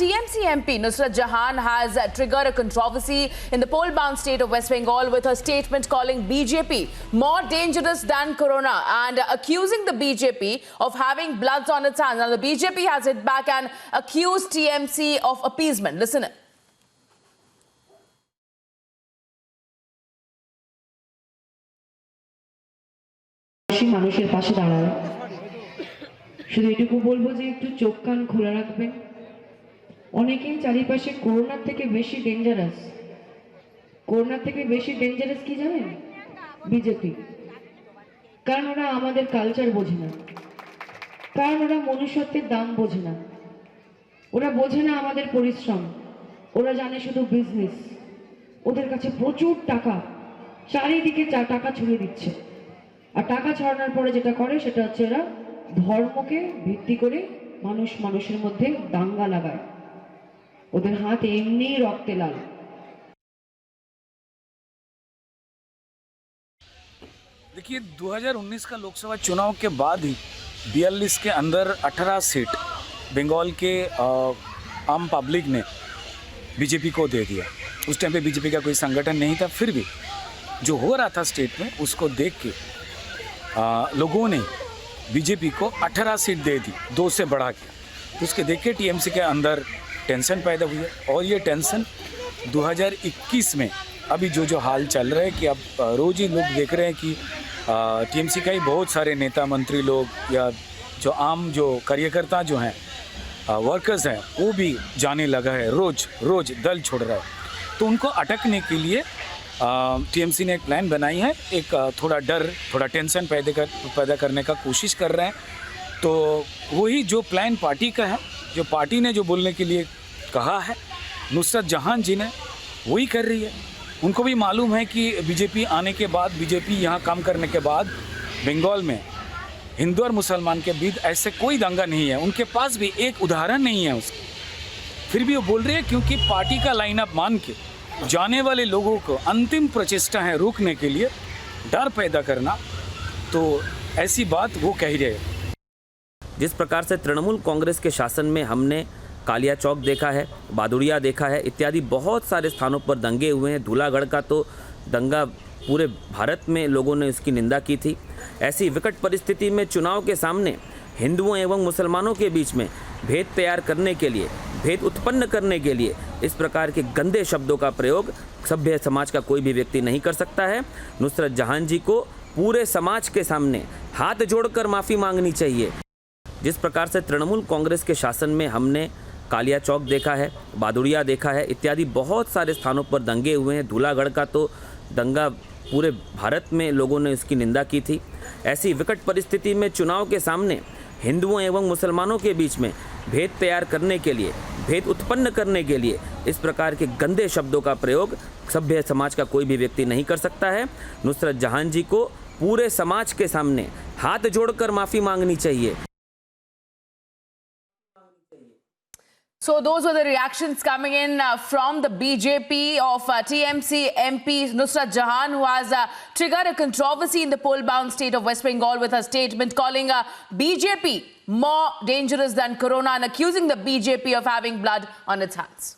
TMC MP Nusrat Jahan has triggered a controversy in the poll-bound state of West Bengal with her statement calling BJP more dangerous than Corona and accusing the BJP of having bloods on its hands. Now, the BJP has hit back and accused TMC of appeasement. Listen in. মানুষের পাশে দাঁড়ায় শুধু এটুকু বলবো যে একটু চোখ কান খোলা রাখবেন অনেকেই চারিপাশে করোনার থেকে বেশি ডেঞ্জারাস কি জানেন বিজেপি কারণ ওরা আমাদের কালচার বোঝে না কারণ ওরা মনুষ্যত্বের দাম বোঝে না ওরা বোঝে না আমাদের পরিশ্রম ওরা জানে শুধু বিজনেস ওদের কাছে প্রচুর টাকা চারিদিকে টাকা ছড়িয়ে দিচ্ছে আর টাকা ছড়ানোর পরে যেটা করে সেটা হচ্ছে এরা ধর্মকে ভিত্তি করে মানুষের মধ্যে দাঙ্গা লাগায় ওদের হাত এমনিই রক্তে লাল। देखिए 2019 का लोकसभा चुनाव के बाद ही 42 के अंदर 18 सीट बंगाल के आम पब्लिक ने बीजेपी को दे दिया। उस टाइम पे बीजेपी का कोई संगठन नहीं था, फिर भी जो हो रहा था स्टेट में उसको देख के लोगों ने बीजेपी को 18 सीट दे दी, 2 से बढ़ा के। तो उसके देख के टीएमसी के अंदर टेंशन पैदा हुई है और ये टेंशन 2021 में अभी जो हाल चल रहा है कि अब रोज़ ही लोग देख रहे हैं कि टीएमसी का ही बहुत सारे नेता मंत्री लोग या जो आम जो कार्यकर्ता जो हैं वर्कर्स हैं वो भी जाने लगा है, रोज़ दल छोड़ रहा है। तो उनको अटकने के लिए टीएमसी ने एक प्लान बनाई है, एक थोड़ा डर थोड़ा टेंशन पैदा करने का कोशिश कर रहे हैं। तो वही जो प्लान पार्टी का है, जो पार्टी ने जो बोलने के लिए कहा है नुसरत जहां जी ने वही कर रही है। उनको भी मालूम है कि बीजेपी आने के बाद, बीजेपी यहाँ काम करने के बाद बंगाल में हिंदू और मुसलमान के बीच ऐसे कोई दंगा नहीं है, उनके पास भी एक उदाहरण नहीं है उसका। फिर भी वो बोल रहे हैं क्योंकि पार्टी का लाइनअप मान के जाने वाले लोगों को अंतिम प्रचेष्टा है रोकने के लिए, डर पैदा करना। तो ऐसी बात वो कह रहे हैं। जिस प्रकार से तृणमूल कांग्रेस के शासन में हमने कालिया चौक देखा है, बादुड़िया देखा है, इत्यादि बहुत सारे स्थानों पर दंगे हुए हैं। धूलागढ़ का तो दंगा पूरे भारत में लोगों ने इसकी निंदा की थी। ऐसी विकट परिस्थिति में चुनाव के सामने हिंदुओं एवं मुसलमानों के बीच में भेद तैयार करने के लिए, भेद उत्पन्न करने के लिए इस प्रकार के गंदे शब्दों का प्रयोग सभ्य समाज का कोई भी व्यक्ति नहीं कर सकता है। नुसरत जहां जी को पूरे समाज के सामने हाथ जोड़कर माफ़ी मांगनी चाहिए। जिस प्रकार से तृणमूल कांग्रेस के शासन में हमने कालिया चौक देखा है, बादुड़िया देखा है, इत्यादि बहुत सारे स्थानों पर दंगे हुए हैं। धूलागढ़ का तो दंगा पूरे भारत में लोगों ने इसकी निंदा की थी। ऐसी विकट परिस्थिति में चुनाव के सामने हिंदुओं एवं मुसलमानों के बीच में भेद तैयार करने के लिए, भेद उत्पन्न करने के लिए इस प्रकार के गंदे शब्दों का प्रयोग सभ्य समाज का कोई भी व्यक्ति नहीं कर सकता है। नुसरत जहां जी को पूरे समाज के सामने हाथ जोड़कर माफ़ी मांगनी चाहिए। So those were the reactions coming in from the BJP of TMC MP Nusrat Jahan, who has triggered a controversy in the poll-bound state of West Bengal with her statement calling BJP more dangerous than Corona and accusing the BJP of having blood on its hands.